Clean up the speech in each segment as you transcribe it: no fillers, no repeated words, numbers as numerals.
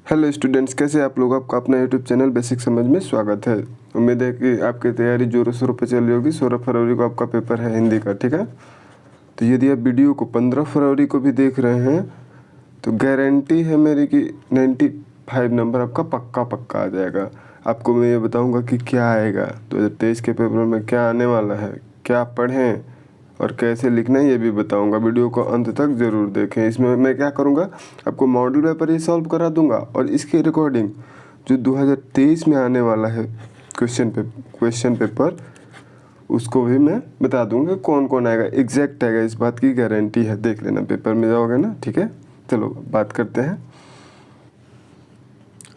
Hello students, कैसे आप लोग? आपका अपना यूट्यूब चैनल बेसिक समझ में स्वागत है। उम्मीद है कि आपकी तैयारी जोरों शोरों पे चल रही होगी। 16 फरवरी को आपका पेपर है हिंदी का, ठीक है। तो यदि आप वीडियो को 15 फरवरी को भी देख रहे हैं तो गारंटी है मेरी कि 95 नंबर आपका पक्का आ जाएगा। आपको मैं ये बताऊंगा कि क्या आएगा 2023 के पेपर में, क्या आने वाला है, क्या पढ़ें और कैसे लिखना है ये भी बताऊंगा। वीडियो को अंत तक ज़रूर देखें। इसमें मैं क्या करूंगा, आपको मॉडल पेपर ही सॉल्व करा दूंगा और इसकी रिकॉर्डिंग जो 2023 में आने वाला है क्वेश्चन पेपर उसको भी मैं बता दूंगा कौन कौन आएगा। एग्जैक्ट आएगा, इस बात की गारंटी है। देख लेना, पेपर में जाओगे ना, ठीक है। चलो बात करते हैं।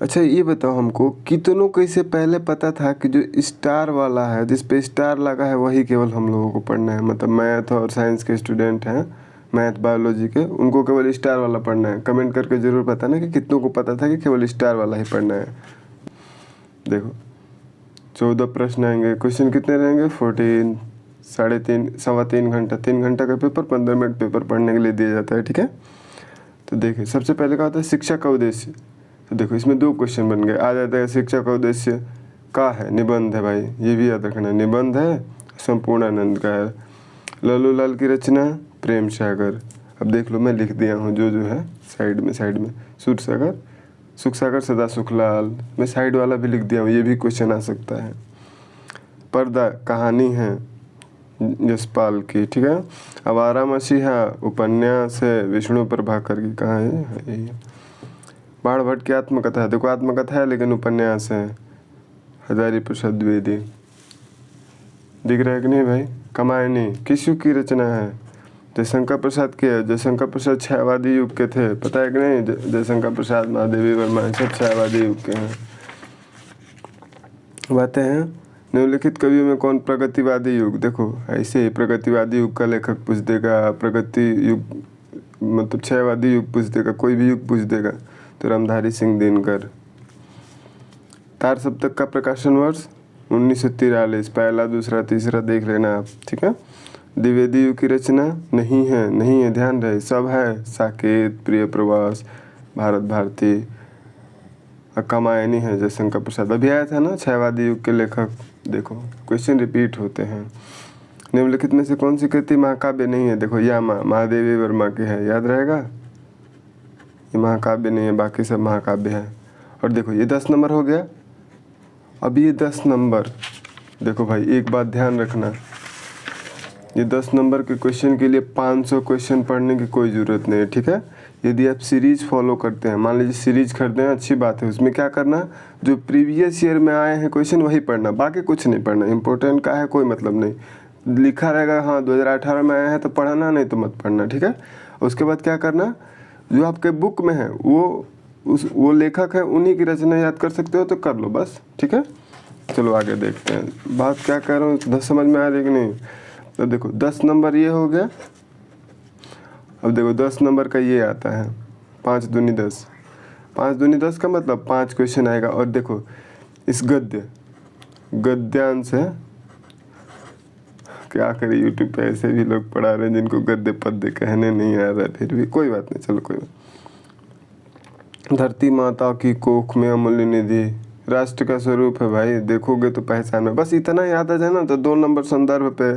अच्छा ये बताओ हमको, कितनों को इससे पहले पता था कि जो स्टार वाला है, जिस पे स्टार लगा है वही केवल हम लोगों को पढ़ना है? मतलब मैथ और साइंस के स्टूडेंट हैं, मैथ बायोलॉजी के, उनको केवल स्टार वाला पढ़ना है। कमेंट करके ज़रूर बताना कि कितनों को पता था कि केवल स्टार वाला ही पढ़ना है। देखो 14 प्रश्न आएंगे। क्वेश्चन कितने रहेंगे? 14, 3.5, 3.25 घंटा, 3 घंटा का पेपर, 15 मिनट पेपर पढ़ने के लिए दिया जाता है, ठीक है। तो देखिए सबसे पहले क्या होता है, शिक्षा का उद्देश्य। तो देखो इसमें 2 क्वेश्चन बन गए। आ जाता है शिक्षा का उद्देश्य का है, निबंध है भाई, ये भी याद रखना। निबंध है, संपूर्णानंद का है। लल्लू लाल की रचना प्रेम सागर। अब देख लो मैं लिख दिया हूँ जो है साइड में सुख सागर सदा सुखलाल, मैं साइड वाला भी लिख दिया हूँ, ये भी क्वेश्चन आ सकता है। पर्दा कहानी है यशपाल की, ठीक है। आवारा मसीहा उपन्यास है विष्णु प्रभाकर की। कहाँ है? यही है। बाण भट्ट की आत्मकथा है। देखो आत्मकथा है लेकिन उपन्यास है, हजारी प्रसाद द्विवेदी। दिख रहा है कि नहीं भाई? कमायनी किस युग की रचना है? जयशंकर प्रसाद की है। जयशंकर प्रसाद छायावादी युग के थे, पता है कि नहीं? जयशंकर प्रसाद, महादेवी वर्मा, सब छायावादी युग के हैं। बातें हैं। निम्नलिखित कवियों में कौन प्रगतिवादी युग? देखो ऐसे ही प्रगतिवादी युग का लेखक पूछ देगा, प्रगति युग मतलब छायावादी युग पूछ देगा, कोई भी युग पूछ देगा तो रामधारी सिंह दिनकर। तार सप्तक का प्रकाशन वर्ष 1943। पहला, दूसरा, तीसरा देख लेना आप, ठीक है। द्विवेदी युग की रचना नहीं है, ध्यान रहे। सब है, साकेत, प्रिय प्रवास, भारत भारती। कमायनी है जयशंकर प्रसाद, अभी आया था ना छायावादी युग के लेखक। देखो क्वेश्चन रिपीट होते हैं। निम्नलिखित में से कौन सी कृति महाकाव्य नहीं है? देखो यामा महादेवी वर्मा की है, याद रहेगा। ये महाकाव्य नहीं है, बाकी सब महाकाव्य है। और देखो ये 10 नंबर हो गया। अब ये 10 नंबर, देखो भाई एक बात ध्यान रखना, ये 10 नंबर के क्वेश्चन के लिए 500 क्वेश्चन पढ़ने की कोई ज़रूरत नहीं है, ठीक है। यदि आप सीरीज फॉलो करते हैं, मान लीजिए सीरीज खरीदे हैं, अच्छी बात है। उसमें क्या करना, जो प्रीवियस ईयर में आए हैं क्वेश्चन वही पढ़ना, बाकी कुछ नहीं पढ़ना। इंपॉर्टेंट का है कोई मतलब नहीं। लिखा रहेगा हाँ 2018 में आया है तो पढ़ना, नहीं तो मत पढ़ना, ठीक है। उसके बाद क्या करना, जो आपके बुक में है वो लेखक है, उन्हीं की रचना याद कर सकते हो तो कर लो बस, ठीक है। चलो आगे देखते हैं। बात क्या कह रहा हूँ, 10 समझ में आ रही कि नहीं? तो देखो 10 नंबर ये हो गया। अब देखो 10 नंबर का ये आता है 5 दूनी 10। 5 दूनी 10 का मतलब 5 क्वेश्चन आएगा। और देखो इस गद्यांश है, क्या करें, यूट्यूब पे ऐसे भी लोग पढ़ा रहे हैं जिनको गद्य पद्य कहने नहीं आ रहा है, फिर भी कोई बात नहीं, चलो कोई बात। धरती माता की कोख में अमूल्य निधि, राष्ट्र का स्वरूप है भाई, देखोगे तो पहचान में। बस इतना याद आ जाए ना तो 2 नंबर संदर्भ पे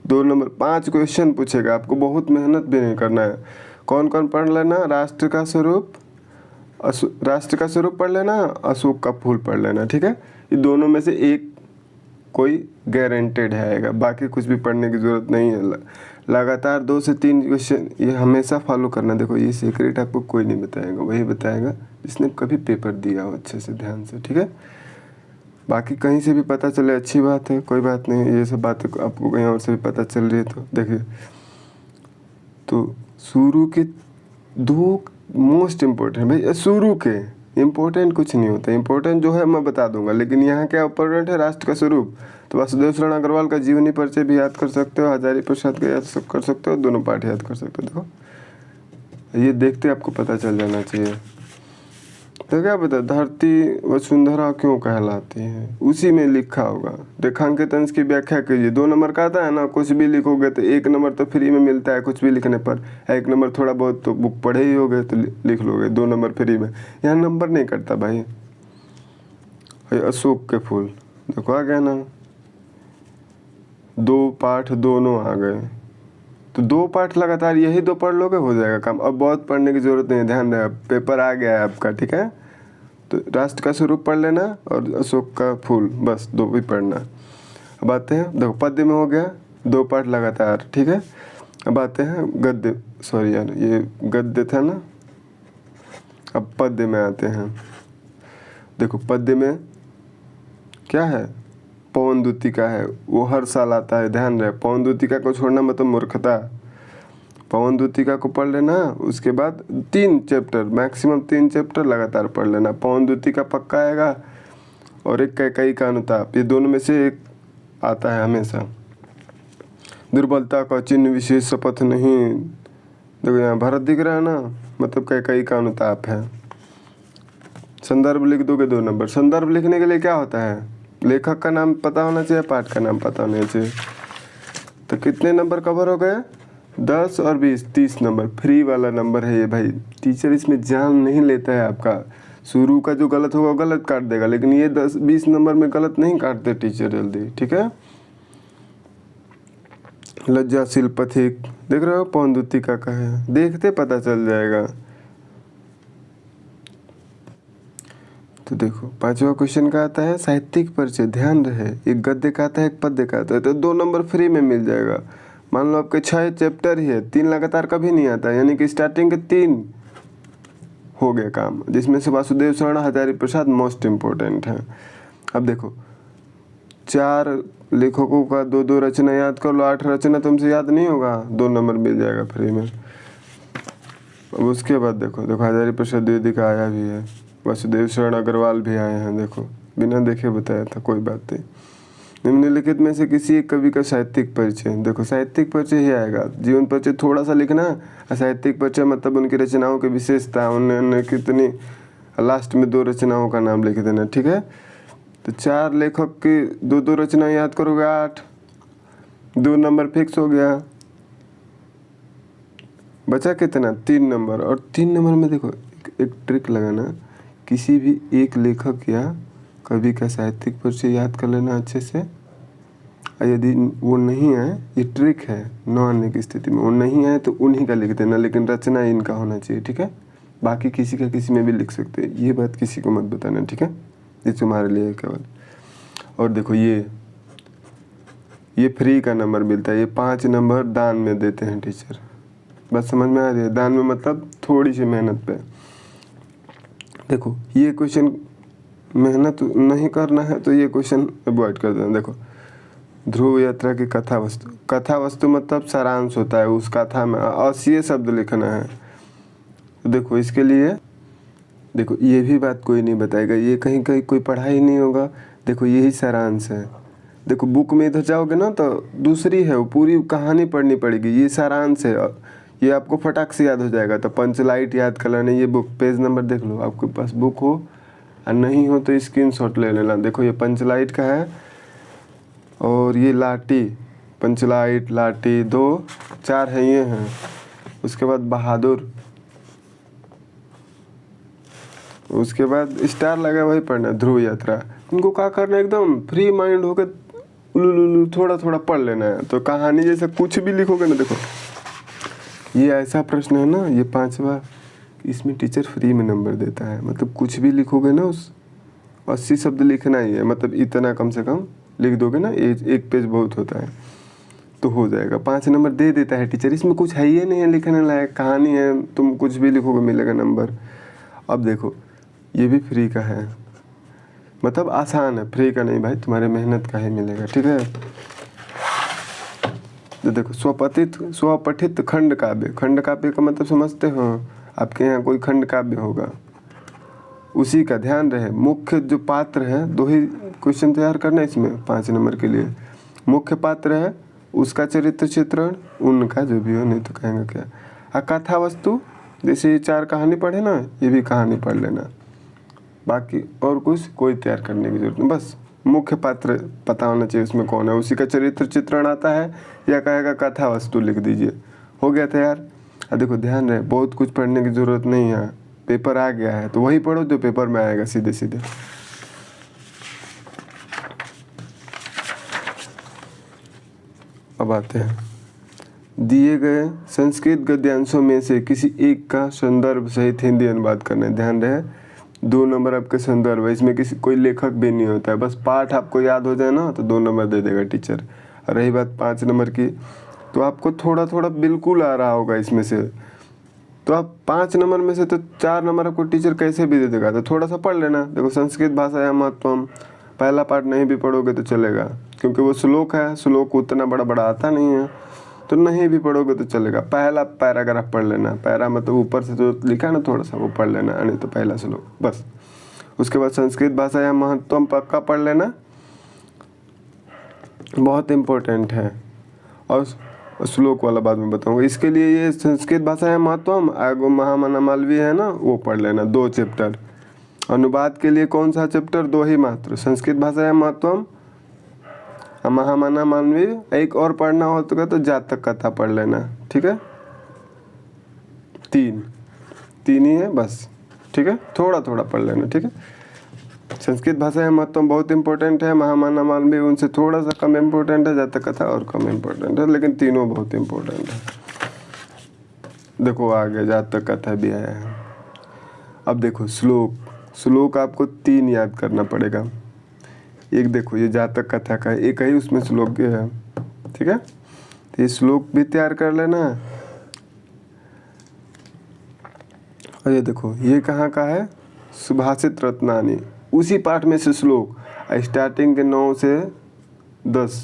2 नंबर 5 क्वेश्चन पूछेगा। आपको बहुत मेहनत भी नहीं करना है। कौन कौन पढ़ लेना? राष्ट्र का स्वरूप पढ़ लेना, अशोक का फूल पढ़ लेना, ठीक है। ये दोनों में से एक कोई गारंटेड है आएगा, बाकी कुछ भी पढ़ने की ज़रूरत नहीं है। लगातार 2 से 3 क्वेश्चन ये हमेशा फॉलो करना। देखो ये सीक्रेट आपको कोई नहीं बताएगा, वही बताएगा जिसने कभी पेपर दिया हो अच्छे से, ध्यान से, ठीक है। बाकी कहीं से भी पता चले अच्छी बात है, कोई बात नहीं। ये सब बातें आपको कहीं और से भी पता चल रही है तो देखिए, तो शुरू के 2 मोस्ट इम्पोर्टेंट भाई, शुरू के इम्पोर्टेंट कुछ नहीं होता। इम्पोर्टेंट जो है मैं बता दूंगा, लेकिन यहाँ क्या इम्पोर्टेंट है, राष्ट्र का स्वरूप। तो वासुदेव शरण अग्रवाल का जीवनी परिचय भी याद कर सकते हो, हजारी प्रसाद का याद कर सकते हो, दोनों पाठ याद कर सकते हो। देखो ये देखते आपको पता चल जाना चाहिए। तो क्या पता धरती वसुंधरा क्यों कहलाती है, उसी में लिखा होगा। रेखांकित अंश की व्याख्या कीजिए। 2 नंबर का आता है ना, कुछ भी लिखोगे तो 1 नंबर तो फ्री में मिलता है कुछ भी लिखने पर। 1 नंबर थोड़ा बहुत तो बुक पढ़े ही होगे तो लिख लोगे, 2 नंबर फ्री में। यहाँ नंबर नहीं कटता भाई। अशोक के फूल देखो आ गया ना, 2 पाठ दोनों आ गए। तो 2 पाठ लगातार यही 2 पढ़ लोगे हो जाएगा काम। अब बहुत पढ़ने की जरूरत नहीं है, ध्यान रहे पेपर आ गया है आपका, ठीक है। तो राष्ट्र का स्वरूप पढ़ लेना और अशोक का फूल, बस 2 भी पढ़ना। अब आते हैं, देखो पद्य में हो गया 2 पाठ लगातार, ठीक है। अब आते हैं गद्य, सॉरी यार ये गद्य था ना, अब पद्य में आते हैं। देखो पद्य में क्या है, पवन द्युतिका है, वो हर साल आता है, ध्यान रहे। पवन द्युतिका को छोड़ना मतलब मूर्खता। पवन द्युतिका को पढ़ लेना, उसके बाद 3 चैप्टर, मैक्सिमम 3 चैप्टर लगातार पढ़ लेना। पवन द्युतिका पक्का आएगा और एक कैकेयी का अनुताप, ये दोनों में से एक आता है हमेशा। दुर्बलता का चिन्ह विशेष शपथ नहीं, देखो यहाँ भरत दिख रहा है ना, मतलब कैकेयी का अनुताप है। संदर्भ लिख दोगे 2 नंबर। संदर्भ लिखने के लिए क्या होता है, लेखक का नाम पता होना चाहिए, पाठ का नाम पता होना चाहिए। तो कितने नंबर कवर हो गए, 10 और 20, 30 नंबर फ्री वाला नंबर है ये भाई। टीचर इसमें जान नहीं लेता है आपका, शुरू का जो गलत होगा गलत काट देगा, लेकिन ये 10-20 नंबर में गलत नहीं काटते टीचर जल्दी, ठीक है। लज्जाशील पथिक देख रहे हो, पवन द्युतिका का है, देखते पता चल जाएगा। तो देखो 5वां क्वेश्चन का आता है साहित्यिक परिचय, ध्यान रहे एक गद्य का आता है एक पद्य का आता है, तो 2 नंबर फ्री में मिल जाएगा। मान लो आपके 6 चैप्टर ही है, 3 लगातार कभी नहीं आता, यानी कि स्टार्टिंग के 3 हो गए काम, जिसमें से वासुदेव शर्मा हजारी प्रसाद मोस्ट इम्पोर्टेंट है। अब देखो 4 लेखकों का 2-2 रचना याद कर लो, 8 रचना तुमसे याद नहीं होगा, 2 नंबर मिल जाएगा फ्री में। अब उसके बाद देखो हजारी प्रसाद द्विवेदी का आया भी है, वासुदेव शरण अग्रवाल भी आए हैं, देखो बिना देखे बताया था, कोई बात नहीं। निम्नलिखित में से किसी एक कवि का साहित्यिक परिचय, देखो साहित्यिक परिचय ही आएगा, जीवन परिचय थोड़ा सा लिखना, और साहित्यिक परिचय मतलब उनकी रचनाओं की विशेषता, उन्होंने कितनी, लास्ट में 2 रचनाओं का नाम लिख देना, ठीक है। तो 4 लेखक की 2-2 रचना याद करोगे, 8, 2 नंबर फिक्स हो गया। बचा कितना, 3 नंबर। और 3 नंबर में देखो एक ट्रिक लगाना, किसी भी एक लेखक या कवि का साहित्यिक परिचय याद कर लेना अच्छे से, और यदि वो नहीं है, ये ट्रिक है, न आने की स्थिति में वो नहीं है तो उन्हीं का लिख देना, लेकिन रचना इनका होना चाहिए, ठीक है। बाकी किसी का किसी में भी लिख सकते हैं, ये बात किसी को मत बताना, ठीक है, ये तुम्हारे लिए केवल। और देखो ये फ्री का नंबर मिलता है, ये 5 नंबर दान में देते हैं टीचर, बस समझ में आ रही है, दान में मतलब थोड़ी सी मेहनत पे। देखो ये क्वेश्चन मेहनत नहीं करना है तो ये क्वेश्चन अवॉइड कर देना। देखो ध्रुव यात्रा की कथा वस्तु, कथा वस्तु मतलब सारांश होता है उस कथा में, 80 शब्द लिखना है। तो देखो इसके लिए, देखो ये भी बात कोई नहीं बताएगा, ये कहीं कहीं कोई पढ़ा ही नहीं होगा, देखो यही सारांश है। देखो बुक में इधर जाओगे ना तो दूसरी है, वो पूरी कहानी पढ़नी पड़ेगी, ये सारांश है, ये आपको फटाक से याद हो जाएगा। तो पंचलाइट याद कर लेना, ये बुक पेज नंबर देख लो, आपके पास बुक हो और नहीं हो तो स्क्रीनशॉट ले लेना। देखो ये पंचलाइट का है, और ये लाठी, पंचलाइट लाठी 2 4 है, ये हैं। उसके बाद बहादुर, उसके बाद स्टार लगा वही पढ़ना, ध्रुव यात्रा। इनको क्या करना, एकदम फ्री माइंड होकर थोड़ा थोड़ा पढ़ लेना है। तो कहानी जैसे कुछ भी लिखोगे ना, देखो ये ऐसा प्रश्न है ना, ये 5वां, इसमें टीचर फ्री में नंबर देता है, मतलब कुछ भी लिखोगे ना, उस 80 शब्द लिखना ही है, मतलब इतना कम से कम लिख दोगे ना, एक पेज बहुत होता है, तो हो जाएगा, 5 नंबर दे देता है टीचर। इसमें कुछ है ही नहीं है लिखने लायक, कहानी है, तुम कुछ भी लिखोगे मिलेगा नंबर। अब देखो ये भी फ्री का है, मतलब आसान है, फ्री का नहीं भाई, तुम्हारे मेहनत का ही मिलेगा, ठीक है। तो देखो स्वपठित खंड काव्य, खंड काव्य का मतलब समझते हो, आपके यहाँ कोई खंड काव्य होगा उसी का, ध्यान रहे। मुख्य जो पात्र है, 2 ही क्वेश्चन तैयार करना है इसमें 5 नंबर के लिए। मुख्य पात्र है उसका चरित्र चित्रण, उनका जो भी हो, नहीं तो कहेंगे क्या। कथा वस्तु, जैसे ये 4 कहानी पढ़े ना, ये भी कहानी पढ़ लेना, बाकी और कुछ कोई तैयार करने की जरूरत नहीं, बस मुख्य पात्र पता होना चाहिए उसमें कौन है, उसी का चरित्र चित्रण आता है या कहेगा कथा वस्तु लिख दीजिए, हो गया तैयार। अब देखो ध्यान रहे, बहुत कुछ पढ़ने की ज़रूरत नहीं है, पेपर आ गया है तो वही पढ़ो जो पेपर में आएगा सीधे सीधे। अब आते हैं, दिए गए संस्कृत गद्यांशों में से किसी एक का संदर्भ सहित हिंदी अनुवाद करना है। ध्यान रहे 2 नंबर आपके संदर्भ है, इसमें किसी कोई लेखक भी नहीं होता है, बस पाठ आपको याद हो जाए ना तो 2 नंबर दे देगा टीचर। रही बात 5 नंबर की, तो आपको थोड़ा थोड़ा बिल्कुल आ रहा होगा इसमें से, तो आप 5 नंबर में से तो 4 नंबर आपको टीचर कैसे भी दे देगा, तो थोड़ा सा पढ़ लेना। देखो संस्कृत भाषा या महत्वम, पहला पार्ट नहीं भी पढ़ोगे तो चलेगा, क्योंकि वो श्लोक है, श्लोक उतना बड़ा बड़ा आता नहीं है, तो नहीं भी पढ़ोगे तो चलेगा। पहला पैराग्राफ पढ़ लेना, पैरा मतलब ऊपर से जो लिखा ना थोड़ा सा वो पढ़ लेना, नहीं तो पहला श्लोक बस। उसके बाद संस्कृत भाषा या महत्वम पक्का पढ़ लेना, बहुत इम्पोर्टेंट है। और श्लोक वाला बाद में बताऊंगा। इसके लिए ये संस्कृत भाषा है महत्वम, आगो महामना मालवीय है ना, वो पढ़ लेना 2 चैप्टर। अनुवाद के लिए कौन सा चैप्टर, 2 ही मात्र, संस्कृत भाषा है महत्वम, महामना मालवीय। एक और पढ़ना होगा तो जातक कथा पढ़ लेना, ठीक है। 3 ही है बस, ठीक है, थोड़ा थोड़ा पढ़ लेना, ठीक है। संस्कृत भाषा है महत्वम बहुत इंपॉर्टेंट है, महामना मालवीय उनसे थोड़ा सा कम इम्पोर्टेंट है, जातक कथा और कम इम्पोर्टेंट है, लेकिन तीनों बहुत इम्पोर्टेंट है। देखो आगे जातक कथा भी आया है। अब देखो श्लोक आपको 3 याद करना पड़ेगा। एक देखो ये जातक कथा का एक ही उसमें श्लोक है, ठीक है, तो ये श्लोक भी तैयार कर लेना। और ये देखो ये कहाँ का है, सुभाषित रत्नानी, उसी पाठ में से श्लोक स्टार्टिंग के 9 से 10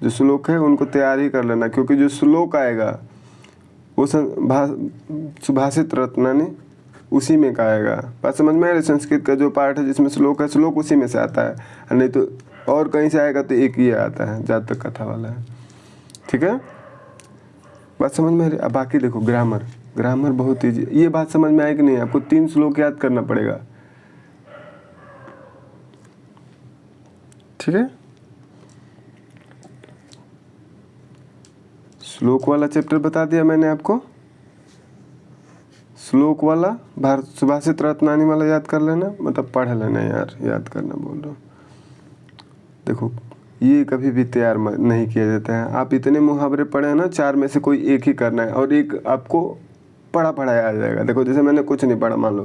जो श्लोक है उनको तैयार ही कर लेना, क्योंकि जो श्लोक आएगा वो सुभाषित रत्नानी उसी में का आएगा। बात समझ में आ रही, संस्कृत का जो पाठ है जिसमें श्लोक है, श्लोक उसी में से आता है, नहीं तो और कहीं से आएगा तो एक ही आता है, जातक कथा वाला है, ठीक है। बात समझ में आ रही। अब बाकी देखो ग्रामर बहुत ईजी, ये बात समझ में आएगी नहीं, आपको 3 श्लोक याद करना पड़ेगा, ठीक है। श्लोक वाला चैप्टर बता दिया मैंने आपको, श्लोक वाला भारत सुभाषित रत्नानी वाला याद कर लेना, मतलब पढ़ लेना यार, याद करना बोल रहा हूँ। देखो ये कभी भी तैयार नहीं किया जाता है, आप इतने मुहावरे पढ़े हैं ना, 4 में से कोई एक ही करना है और एक आपको पढ़ा आ जाएगा। देखो जैसे मैंने कुछ नहीं पढ़ा, मान लो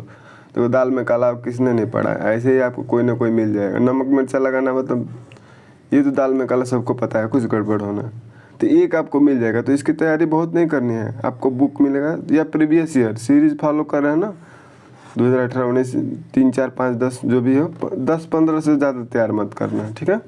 देखो दाल में काला किसने नहीं पढ़ा है, ऐसे ही आपको कोई ना कोई मिल जाएगा। नमक मिर्चा लगाना मतलब ये तो दाल में काला सबको पता है, कुछ गड़बड़ होना, तो एक आपको मिल जाएगा। तो इसकी तैयारी बहुत नहीं करनी है, आपको बुक मिलेगा या प्रीवियस ईयर सीरीज फॉलो कर रहे हैं ना, 2018, 19, 3, 4, 5, 10 जो भी हो, 10-15 से ज़्यादा तैयार मत करना, ठीक है।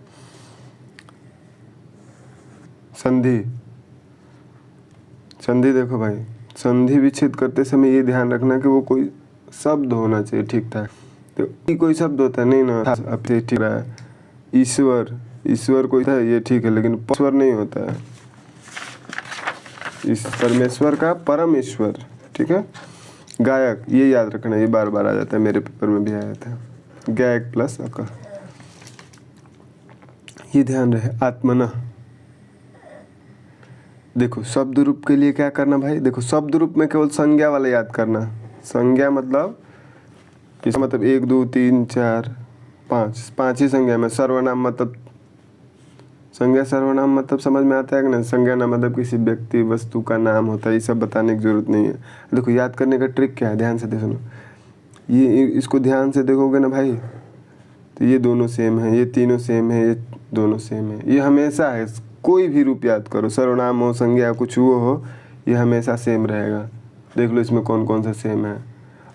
संधि देखो भाई, संधि विच्छेद करते समय ये ध्यान रखना कि वो कोई शब्द होना चाहिए ठीक ठाक, तो कोई शब्द होता है नहीं ना, अब ठीक रहा है। ईश्वर कोई था ये ठीक है, लेकिन परमेश्वर नहीं होता है, इस परमेश्वर का परम ईश्वर, ठीक है। गायक ये याद रखना, ये बार बार आ जाता है, मेरे पेपर में भी आया था, गायक प्लस अका, ये ध्यान रहे। आत्मना, देखो शब्द रूप के लिए क्या करना भाई, देखो शब्द रूप में केवल संज्ञा वाला याद करना। संज्ञा मतलब इसका मतलब 1, 2, 3, 4, 5 ही संज्ञा में। सर्वनाम मतलब संज्ञा सर्वनाम मतलब समझ में आता है कि नहीं, संज्ञा नाम मतलब किसी व्यक्ति वस्तु का नाम होता है, ये सब बताने की जरूरत नहीं है। देखो याद करने का ट्रिक क्या है, ध्यान से देखो ना, ये इसको ध्यान से देखोगे ना भाई, तो ये दोनों सेम है, ये तीनों सेम है, ये दोनों सेम है, ये हमेशा है। कोई भी रूप याद करो, सर्वनाम हो संज्ञा कुछ वो हो, ये हमेशा सेम रहेगा। देख लो इसमें कौन कौन सा सेम है।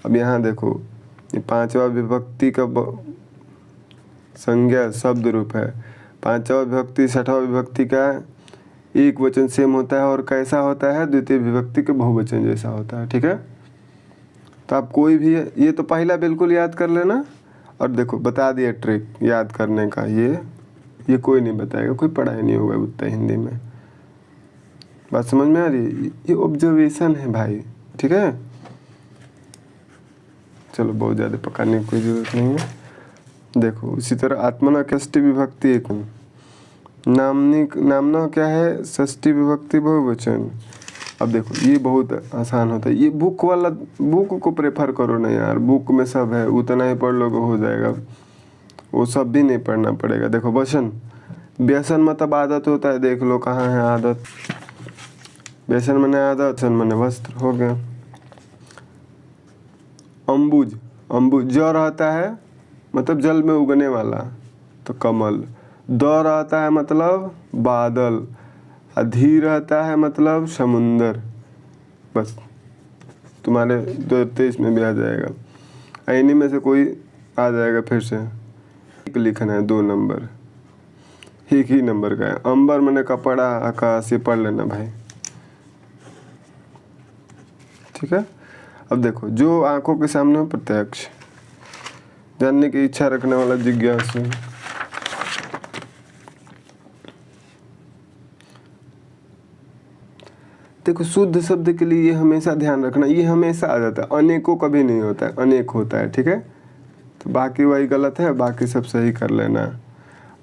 अब यहाँ देखो ये 5वां विभक्ति का संज्ञा शब्द रूप है, 5वां विभक्ति 6वां विभक्ति का एक वचन सेम होता है, और कैसा होता है, द्वितीय विभक्ति के बहुवचन जैसा होता है, ठीक है। तो आप कोई भी, ये तो पहला बिल्कुल याद कर लेना। और देखो बता दिया ट्रिक याद करने का, ये कोई नहीं बताएगा, कोई पढ़ाई नहीं होगा उतना हिंदी में। बात समझ में आ रही है, ये ऑब्जर्वेशन है भाई, ठीक है। चलो बहुत ज़्यादा पकाने की कोई ज़रूरत नहीं है। देखो उसी तरह आत्मना षष्ठी विभक्ति एक, नामना क्या है, षष्ठी विभक्ति बहुवचन। अब देखो ये बहुत आसान होता है, ये बुक वाला, बुक को प्रेफर करो ना यार, बुक में सब है, उतना ही पढ़ लोगे हो जाएगा, वो सब भी नहीं पढ़ना पड़ेगा। देखो वसन, व्यसन मतलब आदत होता है, देख लो कहाँ है आदत, व्यसन माने आदत, वसन माने वस्त्र, हो गया। अम्बुज, अम्बुज ज रहता है मतलब जल में उगने वाला, तो कमल। द रहता है मतलब बादल, धी रहता है मतलब समुंदर। बस तुम्हारे 23 में भी आ जाएगा, इन्हीं में से कोई आ जाएगा। फिर से एक लिखना है, 2 नंबर, एक ही नंबर का है। अंबर मैंने कपड़ा, आकाश, ये पढ़ लेना भाई, ठीक है। अब देखो जो आंखों के सामने हो, प्रत्यक्ष, जानने की इच्छा रखने वाला, जिज्ञासु। देखो शुद्ध शब्द के लिए ये हमेशा ध्यान रखना, ये हमेशा आ जाता है, अनेकों कभी नहीं होता है, अनेक होता है, ठीक है। तो बाकी वही गलत है, बाकी सब सही कर लेना।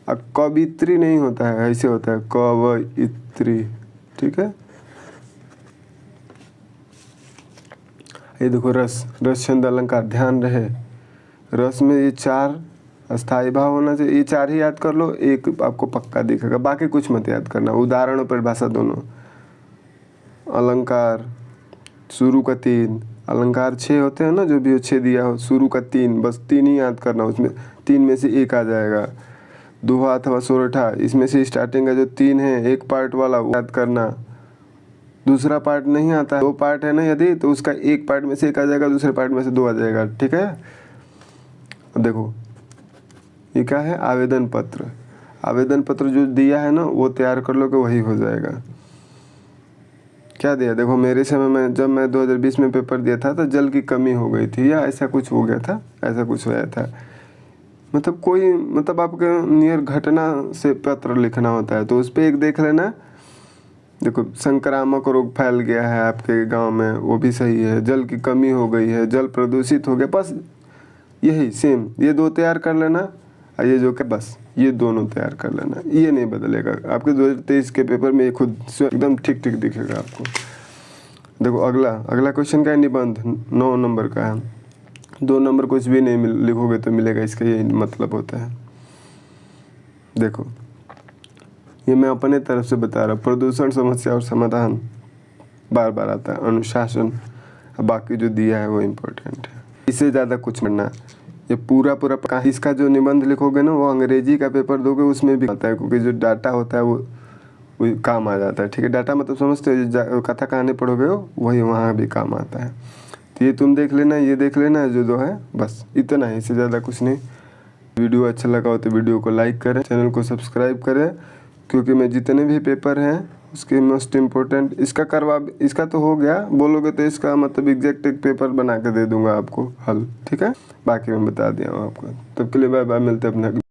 अब कवित्री नहीं होता है, ऐसे होता है कवित्री, ठीक है। ये देखो रस, रस छंद अलंकार, ध्यान रहे रस में ये 4 स्थायी भाव होना चाहिए, ये 4 ही याद कर लो, एक आपको पक्का दिखेगा, बाकी कुछ मत याद करना। उदाहरण और परिभाषा दोनों। अलंकार शुरू का 3, अलंकार 6 होते हैं ना, जो भी 6 दिया हो, शुरू का 3, बस 3 ही याद करना, उसमें 3 में से एक आ जाएगा। दोहा अथवा सोरठा, इसमें से स्टार्टिंग का जो 3 है, एक पार्ट वाला वो याद करना, दूसरा पार्ट नहीं आता है, 2 पार्ट है ना यदि, तो उसका एक पार्ट में से एक आ जाएगा, दूसरे पार्ट में से 2 आ जाएगा, ठीक है। अब देखो ये क्या है, आवेदन पत्र, आवेदन पत्र जो दिया है ना वो तैयार कर लो कि वही हो जाएगा। क्या दिया, देखो मेरे समय में जब मैं 2020 में पेपर दिया था तो जल की कमी हो गई थी, या ऐसा कुछ हो गया था, ऐसा कुछ होया था, मतलब कोई, मतलब आपके नियर घटना से पत्र लिखना होता है, तो उस पर एक देख लेना। देखो संक्रामक रोग फैल गया है आपके गांव में, वो भी सही है, जल की कमी हो गई है, जल प्रदूषित हो गया, बस यही सेम, ये 2 तैयार कर लेना, और ये जो कि बस ये दोनों तैयार कर लेना, ये नहीं बदलेगा आपके 2023 के पेपर में, ये खुद से एकदम ठीक ठीक दिखेगा आपको। देखो अगला क्वेश्चन का है, निबंध 9 नंबर का है, 2 नंबर कुछ भी नहीं लिखोगे तो मिलेगा, इसका यही मतलब होता है। देखो ये मैं अपने तरफ से बता रहा हूँ, प्रदूषण समस्या और समाधान बार बार आता है, अनुशासन, बाकी जो दिया है वो इम्पोर्टेंट है, इससे ज़्यादा कुछ करना। ये पूरा इसका जो निबंध लिखोगे ना वो अंग्रेजी का पेपर दोगे उसमें भी आता है, क्योंकि जो डाटा होता है वो काम आ जाता है, ठीक है। डाटा मतलब समझते हो, कथा कहानी पढ़ोगे हो वही वहाँ भी काम आता है। तो ये तुम देख लेना, ये देख लेना जो है, बस इतना ही, इससे ज़्यादा कुछ नहीं। वीडियो अच्छा लगा हो तो वीडियो को लाइक करें, चैनल को सब्सक्राइब करें, क्योंकि मैं जितने भी पेपर हैं उसके मोस्ट इम्पोर्टेंट, इसका तो हो गया, बोलोगे तो इसका मतलब एग्जैक्ट एक पेपर बना के दे दूंगा आपको हल, ठीक है। बाकी मैं बता दिया हूँ आपको, तब के लिए बाय बाय, मिलते हैं अपना।